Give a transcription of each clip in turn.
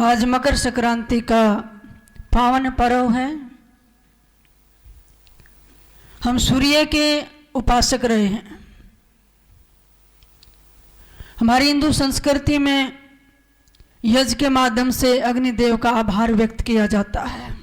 आज मकर संक्रांति का पावन पर्व है। हम सूर्य के उपासक रहे हैं। हमारी हिंदू संस्कृति में यज्ञ के माध्यम से अग्निदेव का आभार व्यक्त किया जाता है।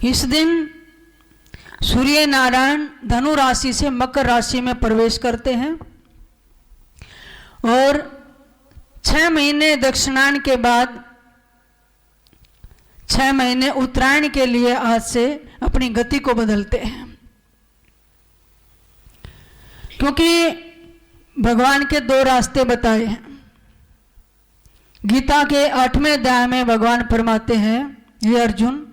इस दिन सूर्य नारायण धनु राशि से मकर राशि में प्रवेश करते हैं और 6 महीने दक्षिणायन के बाद 6 महीने उत्तरायण के लिए आज से अपनी गति को बदलते हैं, क्योंकि भगवान के 2 रास्ते बताए हैं। गीता के 8वें अध्याय में भगवान फरमाते हैं, हे अर्जुन,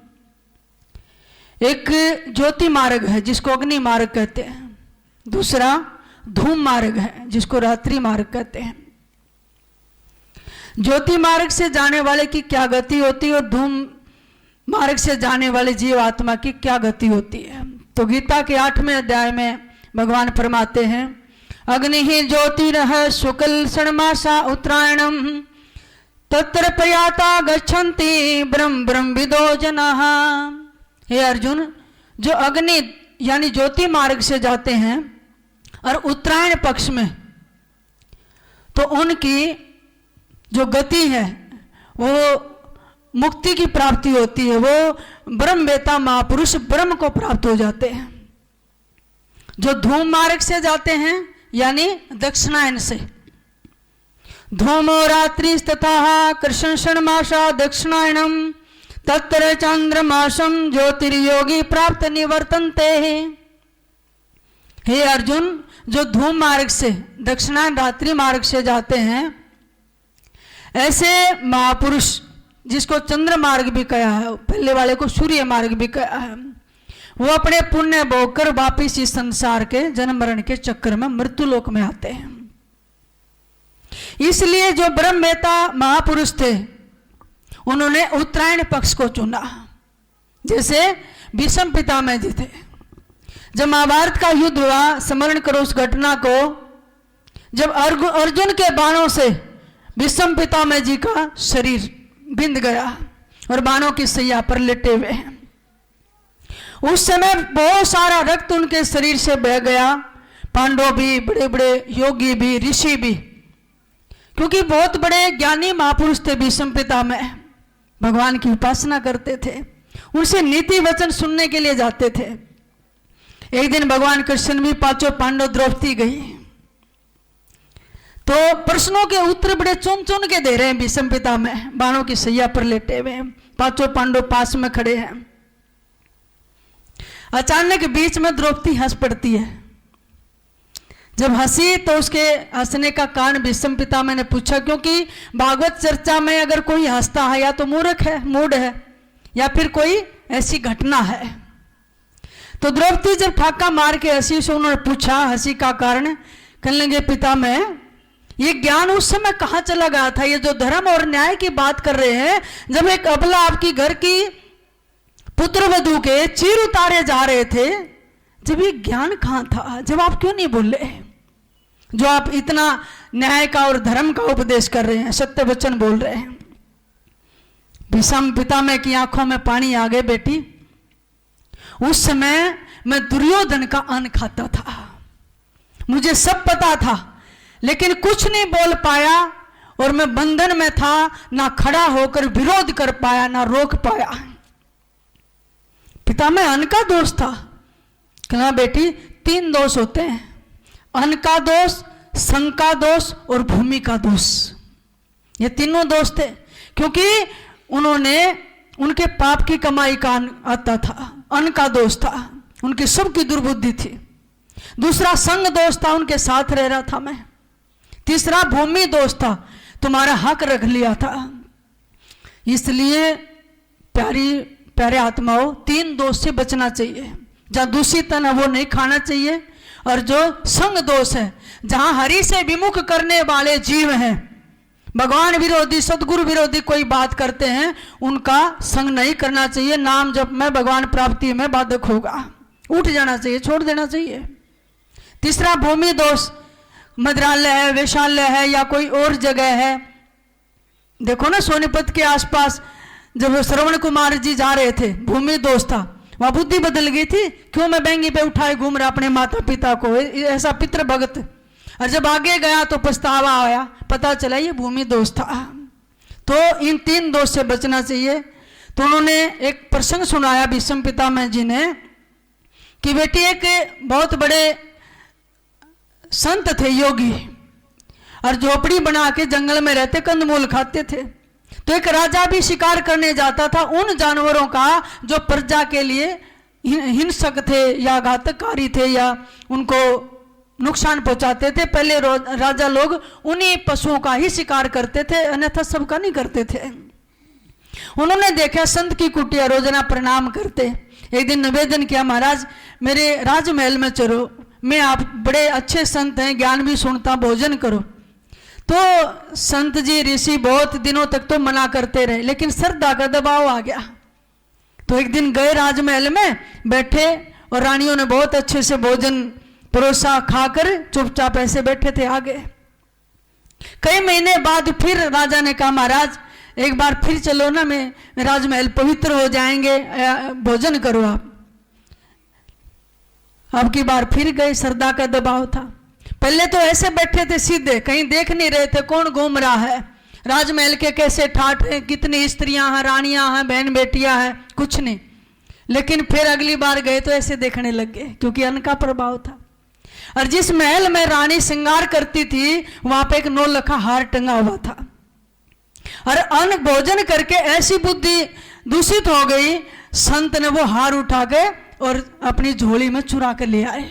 एक ज्योति मार्ग है जिसको अग्नि मार्ग कहते हैं, दूसरा धूम मार्ग है जिसको रात्रि मार्ग कहते हैं। ज्योति मार्ग से जाने वाले की क्या गति होती है और धूम मार्ग से जाने वाले जीव आत्मा की क्या गति होती है। तो गीता के 8वें अध्याय में भगवान फरमाते हैं, अग्नि ही ज्योतिरः शुक्ल षण्मासा उत्तरायणम तत्र प्रयाता गच्छन्ति ब्रह्म ब्रह्मविदो जनाः। हे अर्जुन, जो अग्नि यानी ज्योति मार्ग से जाते हैं और उत्तरायण पक्ष में, तो उनकी जो गति है वो मुक्ति की प्राप्ति होती है, वो ब्रह्मवेता महापुरुष ब्रह्म को प्राप्त हो जाते हैं। जो धूम मार्ग से जाते हैं यानी दक्षिणायन से, धूमो रात्रि तथा कृष्ण षण्मासा दक्षिणायनम तत्र चंद्रमासम ज्योतिर्योगी प्राप्त निवर्तन्ते। हे अर्जुन, जो धूम मार्ग से दक्षिणायन रात्रि मार्ग से जाते हैं, ऐसे महापुरुष जिसको चंद्र मार्ग भी कहा है, पहले वाले को सूर्य मार्ग भी कहा है, वो अपने पुण्य भोगकर वापिस इस संसार के जन्म मरण के चक्कर में मृत्यु लोक में आते हैं। इसलिए जो ब्रह्मवेता महापुरुष थे उन्होंने उत्तरायण पक्ष को चुना। जैसे भीष्म पितामह जी थे, जब महाभारत का युद्ध हुआ, स्मरण करो उस घटना को, जब अर्जुन के बाणों से भीष्म पितामह जी का शरीर बिंद गया और बाणों की सैया पर लेटे हुए हैं। उस समय बहुत सारा रक्त उनके शरीर से बह गया। पांडव भी, बड़े बड़े योगी भी, ऋषि भी, क्योंकि बहुत बड़े ज्ञानी महापुरुष थे भीष्म पितामह, भगवान की उपासना करते थे, उनसे नीति वचन सुनने के लिए जाते थे। एक दिन भगवान कृष्ण भी, 5 पांडव, द्रौपदी गई, तो प्रश्नों के उत्तर बड़े चुन चुन के दे रहे हैं भीष्म पितामह, बाणों की सैया पर लेटे हुए हैं, 5 पांडव पास में खड़े हैं। अचानक बीच में द्रौपदी हंस पड़ती है। जब हंसी तो उसके हंसने का कारण भीष्म पितामह ने पूछा, क्योंकि भागवत चर्चा में अगर कोई हंसता है या तो मूर्ख है, मूड है, या फिर कोई ऐसी घटना है। तो द्रौपदी जब ठाका मार के हंसी से उन्होंने पूछा हंसी का कारण, कहने लगे, पितामह, ये ज्ञान उस समय कहाँ चला गया था? ये जो धर्म और न्याय की बात कर रहे हैं, जब एक अबला आपकी घर की पुत्रवधू के चीर उतारे जा रहे थे, जब ये ज्ञान कहाँ था? जब आप क्यों नहीं बोले? जो आप इतना न्याय का और धर्म का उपदेश कर रहे हैं, सत्य वचन बोल रहे हैं। भीष्म पितामह की आंखों में पानी आ गए, बेटी, उस समय मैं दुर्योधन का अन्न खाता था, मुझे सब पता था, लेकिन कुछ नहीं बोल पाया और मैं बंधन में था, ना खड़ा होकर विरोध कर पाया, ना रोक पाया। पितामह, अन्न का दोष था? कहना, बेटी, 3 दोष होते हैं, अन्न का दोष, संग का दोष और भूमि का दोष। ये तीनों दोष थे, क्योंकि उन्होंने उनके पाप की कमाई का आता था, अन्न का दोष था, उनकी सबकी दुर्बुद्धि थी। दूसरा संग दोष था, उनके साथ रह रहा था मैं। तीसरा भूमि दोष था, तुम्हारा हक रख लिया था। इसलिए प्यारे आत्माओं, 3 दोष से बचना चाहिए। जहाँ दूषित है वो नहीं खाना चाहिए, और जो संग दोष है, जहाँ हरि से विमुख करने वाले जीव हैं, भगवान विरोधी, सदगुरु विरोधी कोई बात करते हैं, उनका संग नहीं करना चाहिए। नाम जब में भगवान प्राप्ति में बाधक होगा, उठ जाना चाहिए, छोड़ देना चाहिए। तीसरा भूमि दोष, मदिरालय है, वेश्यालय है या कोई और जगह है, देखो ना सोनीपत के आसपास जब श्रवण कुमार जी जा रहे थे, भूमि दोष था, वहां बुद्धि बदल गई थी, क्यों मैं बैंगी पे उठाए घूम रहा अपने माता पिता को, ऐसा पितृ भगत। और जब आगे गया तो पछतावा आया, पता चला ये भूमि दोष था। तो इन 3 दोष से बचना चाहिए। तो उन्होंने एक प्रसंग सुनाया भीष्म पितामह जी ने कि बेटी एक बहुत बड़े संत थे, योगी, और झोपड़ी बना के जंगल में रहते, कंदमूल खाते थे। तो एक राजा भी शिकार करने जाता था उन जानवरों का जो प्रजा के लिए हिंसक थे या घातकारी थे या उनको नुकसान पहुंचाते थे। पहले राजा लोग उन्हीं पशुओं का ही शिकार करते थे, अन्यथा सबका नहीं करते थे। उन्होंने देखा संत की कुटिया रोजाना प्रणाम करते। एक दिन निवेदन किया, महाराज मेरे राजमहल में चलो, मैं आप बड़े अच्छे संत हैं, ज्ञान भी सुनता, भोजन करो। तो संत जी ऋषि बहुत दिनों तक तो मना करते रहे, लेकिन श्रद्धा का दबाव आ गया। तो एक दिन गए राजमहल में बैठे और रानियों ने बहुत अच्छे से भोजन परोसा, खाकर चुपचाप ऐसे बैठे थे आगे। कई महीने बाद फिर राजा ने कहा, महाराज एक बार फिर चलो ना, मैं राजमहल पवित्र हो जाएंगे, भोजन करो आप। अब की बार फिर गए, श्रद्धा का दबाव था। पहले तो ऐसे बैठे थे सीधे, कहीं देख नहीं रहे थे कौन घूम रहा है, राजमहल के कैसे ठाट हैं, कितनी स्त्रियां हैं, रानियां हैं, बहन बेटियां हैं, कुछ नहीं। लेकिन फिर अगली बार गए तो ऐसे देखने लग गए, क्योंकि अन्न का प्रभाव था। और जिस महल में रानी श्रृंगार करती थी वहां पे एक 9 लखा हार टंगा हुआ था। और अन्न भोजन करके ऐसी बुद्धि दूषित हो गई, संत ने वो हार उठा के और अपनी झोली में चुरा कर ले आए।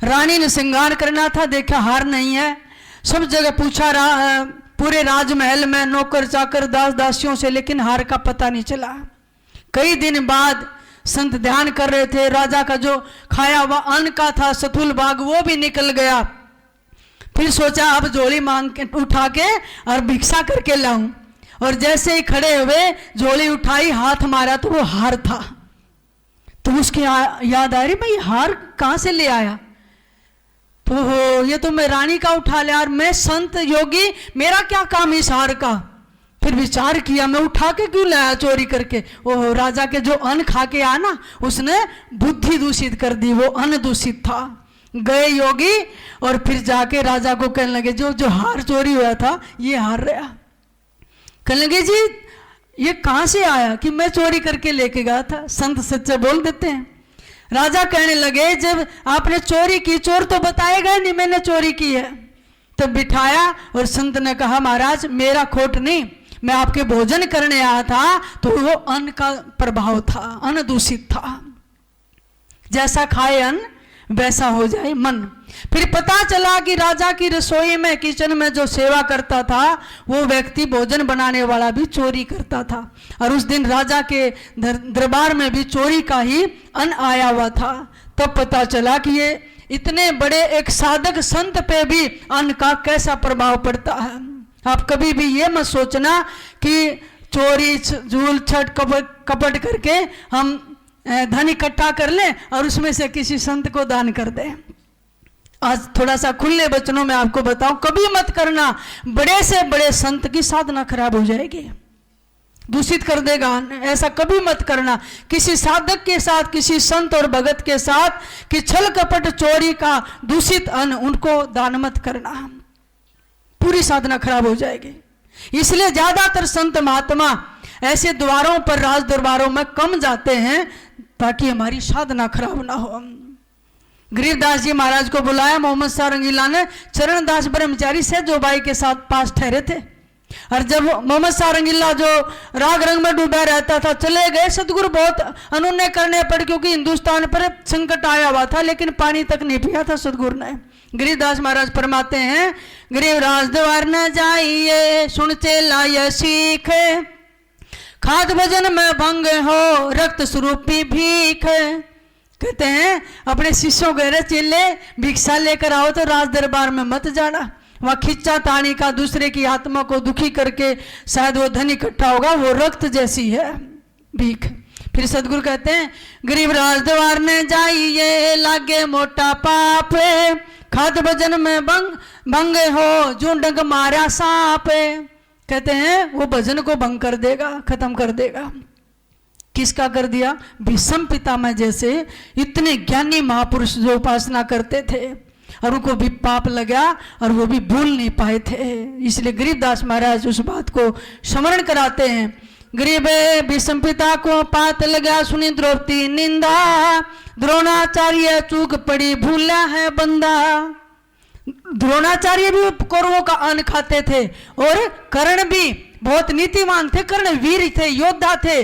रानी ने श्रृंगार करना था, देखा हार नहीं है। सब जगह पूछा पूरे राजमहल में नौकर चाकर दास दासियों से, लेकिन हार का पता नहीं चला। कई दिन बाद संत ध्यान कर रहे थे, राजा का जो खाया हुआ अन्न का था सतुल भाग वो भी निकल गया। फिर सोचा अब झोली मांग के उठा के और भिक्षा करके लाऊं, और जैसे ही खड़े हुए झोली उठाई, हाथ मारा तो वो हार था। तो उसकी याद आ रही, भाई हार कहां से ले आया? तो ये तो मैं रानी का उठा लिया, और मैं संत योगी, मेरा क्या काम इस हार का? फिर विचार किया, मैं उठा के क्यों लाया चोरी करके? ओह, राजा के जो अन्न खा के आया ना, उसने बुद्धि दूषित कर दी, वो अन्न दूषित था। गए योगी और फिर जाके राजा को कहने लगे, जो जो हार चोरी हुआ था ये हार रहा। कहने लगे जी ये कहां से आया? कि मैं चोरी करके लेके गया था। संत सच्चे बोल देते हैं। राजा कहने लगे, जब आपने चोरी की, चोर तो बताएगा नहीं मैंने चोरी की है। तब बिठाया और संत ने कहा, महाराज मेरा खोट नहीं, मैं आपके भोजन करने आया था, तो वो अन्न का प्रभाव था, अन्न दूषित था। जैसा खाए अन्न वैसा हो जाए मन। फिर पता चला कि राजा की रसोई में, किचन में जो सेवा करता था वो व्यक्ति भोजन बनाने वाला भी चोरी करता था। और उस दिन राजा के दरबार में भी चोरी का ही अन्न आया हुआ था। तब पता चला कि ये इतने बड़े एक साधक संत पे भी अन्न का कैसा प्रभाव पड़ता है। आप कभी भी ये मत सोचना कि चोरी झूल छट कपट करके हम धन इकट्ठा कर लें और उसमें से किसी संत को दान कर दें। आज थोड़ा सा खुले वचनों में आपको बताऊं, कभी मत करना। बड़े से बड़े संत की साधना खराब हो जाएगी, दूषित कर देगा। ऐसा कभी मत करना किसी साधक के साथ, किसी संत और भगत के साथ, कि छल कपट चोरी का दूषित अन्न उनको दान मत करना, पूरी साधना खराब हो जाएगी। इसलिए ज्यादातर संत महात्मा ऐसे द्वारों पर, राज दरबारों में कम जाते हैं ताकि हमारी साधना खराब ना हो। गरीबदास जी महाराज को बुलाया, मोहम्मद शाह रंगीला ने चरणदास ब्रह्मचारी से जो बाई के साथ पास ठहरे थे। और जब मोहम्मद शाह रंगीला जो राग रंग में डूबा रहता था चले गए, सतगुरु बहुत अनुनय करने पड़े, क्योंकि हिंदुस्तान पर संकट आया हुआ था, लेकिन पानी तक नहीं पिया था सतगुरु ने। गरीबदास महाराज फरमाते हैं, गरीबराज द्वार न जाइए, सुन चेला ये सीख, खाद भजन में भंग हो, रक्त स्वरूपी भीख। कहते हैं अपने शिष्यों गहरे चेले भिक्षा लेकर आओ तो राज दरबार में मत जाना, वह खिच्चा तानी का दूसरे की आत्मा को दुखी करके शायद वो धन इकट्ठा होगा, वो रक्त जैसी है भीख। फिर सदगुरु कहते हैं, गरीब राज द्वार ने जाइए, लागे मोटा पाप, खाद भजन में भंग हो, जो डंग मारा सांप। कहते हैं वो भजन को भंग कर देगा, खत्म कर देगा। किसका कर दिया? भीष्म पितामह जैसे इतने ज्ञानी महापुरुष जो उपासना करते थे और उनको भी पाप लगा और वो भी भूल नहीं पाए थे। इसलिए गरीबदास महाराज उस बात को स्मरण कराते हैं। गरीब भीष्म पिता को पात लगा, सुनी द्रौपदी निंदा, द्रोणाचार्य चूक पड़ी भूला है बंदा। द्रोणाचार्य भी कौरवों का अन्न खाते थे और कर्ण भी बहुत नीतिवान थे, कर्ण वीर थे, योद्धा थे,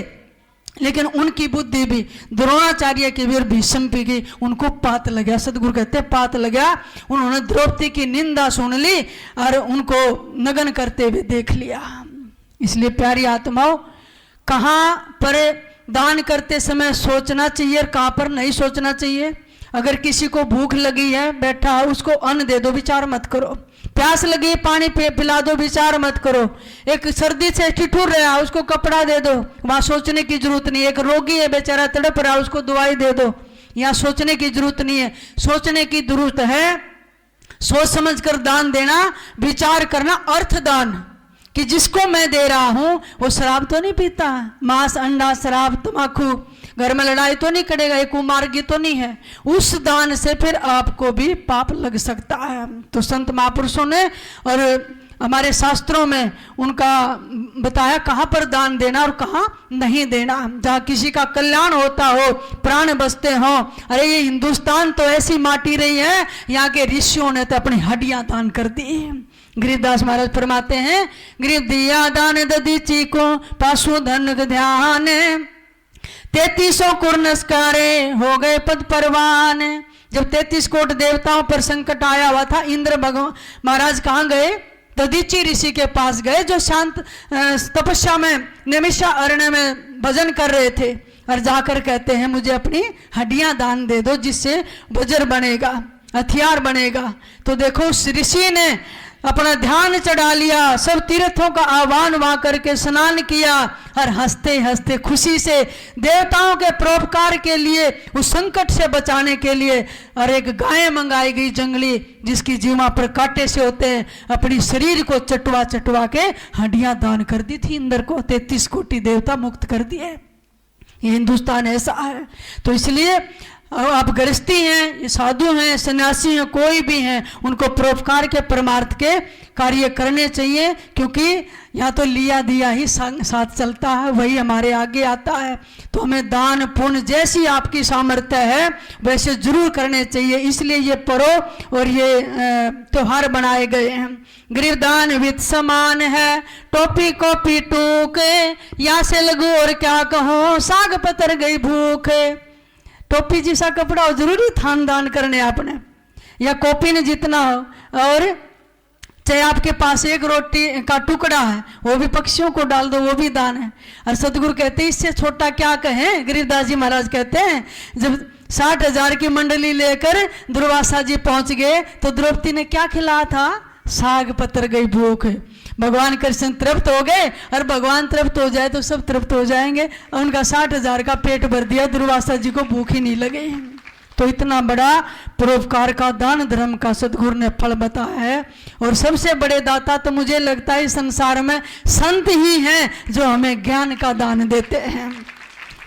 लेकिन उनकी बुद्धि भी द्रोणाचार्य की वीर भीष्म की उनको पात लगा। सदगुरु कहते पात लगा। उन्होंने द्रौपदी की निंदा सुन ली और उनको नगन करते हुए देख लिया। इसलिए प्यारी आत्माओं, कहाँ पर दान करते समय सोचना चाहिए और कहाँ पर नहीं सोचना चाहिए। अगर किसी को भूख लगी है, बैठा उसको अन्न दे दो, विचार मत करो। प्यास लगी पानी पिला दो, विचार मत करो। एक सर्दी से ठिठुर रहा है, उसको कपड़ा दे दो, वहां सोचने की जरूरत नहीं है। एक रोगी है बेचारा तड़प रहा है, उसको दवाई दे दो, यहाँ सोचने की जरूरत नहीं है। सोचने की जरूरत है, सोच समझ कर दान देना, विचार करना, अर्थ दान, कि जिसको मैं दे रहा हूं वो शराब तो नहीं पीता, मांस अंडा शराब तम्बाकू, घर में लड़ाई तो नहीं करेगा, एक कुमार्गी तो नहीं है। उस दान से फिर आपको भी पाप लग सकता है। तो संत महापुरुषों ने और हमारे शास्त्रों में उनका बताया कहाँ पर दान देना और कहाँ नहीं देना। जहाँ किसी का कल्याण होता हो, प्राण बचते हो। अरे ये हिंदुस्तान तो ऐसी माटी रही है, यहाँ के ऋषियों ने तो अपनी हड्डियां दान कर दी। गरीबदास महाराज फरमाते हैं, गरीब दिया दान ददीची को पासु धन ध्यान, 3300 कुर नस्कारे हो गए पद परवान। जब 33 कोट देवताओं पर संकट आया हुआ था, इंद्र भगवान महाराज कहाँ गए? दधीची ऋषि के पास गए, जो शांत तपस्या में निमिषा अरण्य में भजन कर रहे थे, और जाकर कहते हैं मुझे अपनी हड्डियां दान दे दो, जिससे वज्र बनेगा, हथियार बनेगा। तो देखो उस ऋषि ने अपना ध्यान चढ़ा लिया, सब तीर्थों का आह्वान वहां करके स्नान किया, और हंसते हंसते खुशी से देवताओं के परोपकार के लिए, उस संकट से बचाने के लिए, और एक गाय मंगाई गई जंगली, जिसकी जीवा पर कांटे से होते हैं, अपनी शरीर को चटवा चटवा के हड्डियां दान कर दी थी इंद्र को। 33 कोटि देवता मुक्त कर दिए। ये हिंदुस्तान ऐसा है। तो इसलिए आप गृहस्थी हैं, साधु हैं, सन्यासी हैं, कोई भी हैं, उनको परोपकार के परमार्थ के कार्य करने चाहिए, क्योंकि यहाँ तो लिया दिया ही साथ चलता है, वही हमारे आगे आता है। तो हमें दान पुण्य जैसी आपकी सामर्थ्य है वैसे जरूर करने चाहिए। इसलिए ये पर्व और ये त्योहार बनाए गए हैं। गरीबदान वित्त समान है, टोपी कॉपी टूक, या से लगू और क्या कहो, साग पतर गई भूख। टोपी जैसा कपड़ा हो, जरूरी थान दान करने आपने, या कॉपी ने जितना हो, और चाहे आपके पास एक रोटी का टुकड़ा है, वो भी पक्षियों को डाल दो, वो भी दान है। और सतगुरु कहते हैं इससे छोटा क्या कहें। गरीबदास जी महाराज कहते हैं, जब 60,000 की मंडली लेकर दुर्वासा जी पहुंच गए, तो द्रौपदी ने क्या खिलाया था? साग पतर गई भूख। भगवान कृष्ण तृप्त हो गए, और भगवान तृप्त हो जाए तो सब तृप्त हो जाएंगे। और उनका 60,000 का पेट भर दिया, दुर्वासा जी को भूख ही नहीं लगी। तो इतना बड़ा परोपकार का, दान धर्म का सद्गुरु ने फल बताया है। और सबसे बड़े दाता तो मुझे लगता है इस संसार में संत ही हैं, जो हमें ज्ञान का दान देते हैं।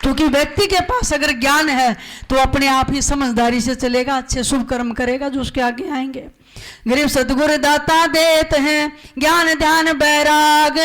क्योंकि व्यक्ति के पास अगर ज्ञान है तो अपने आप ही समझदारी से चलेगा, अच्छे शुभ कर्म करेगा जो उसके आगे आएंगे। गरीब सतगुरु दाता देते हैं ज्ञान ध्यान बैराग,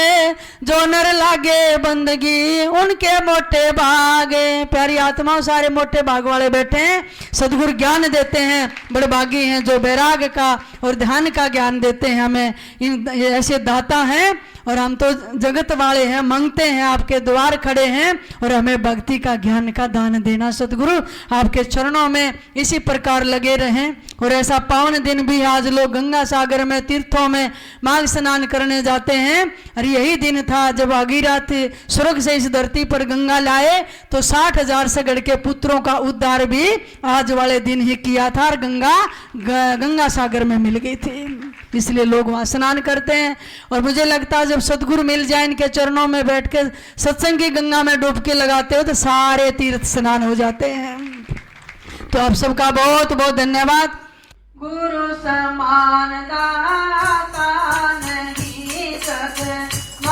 जो नर लागे बंदगी उनके मोटे भागे। प्यारी आत्माओं, सारे मोटे भाग वाले बैठे हैं, सतगुरु ज्ञान देते हैं, बड़े भागी हैं जो बैराग का और ध्यान का ज्ञान देते हैं हमें। इन ऐसे दाता हैं, और हम तो जगत वाले हैं, मांगते हैं, आपके द्वार खड़े हैं, और हमें भक्ति का ज्ञान का दान देना। सतगुरु आपके चरणों में इसी प्रकार लगे रहें। और ऐसा पावन दिन भी आज लोग गंगा सागर में, तीर्थों में माघ स्नान करने जाते हैं। और यही दिन था जब भागीरथ स्वर्ग से इस धरती पर गंगा लाए, तो 60,000 सगड़ के पुत्रों का उद्धार भी आज वाले दिन ही किया था, और गंगा सागर में मिल गई थी। इसलिए लोग वहाँ स्नान करते हैं। और मुझे लगता है जब सदगुरु मिल जाए इनके चरणों में बैठ के सत्संग की गंगा में डुबकी लगाते हो, तो सारे तीर्थ स्नान हो जाते हैं। तो आप सबका बहुत बहुत धन्यवाद। गुरु समान दाता नहीं सक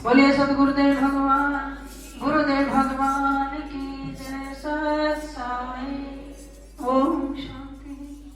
बोलिए सतगुरुदेव भगवान।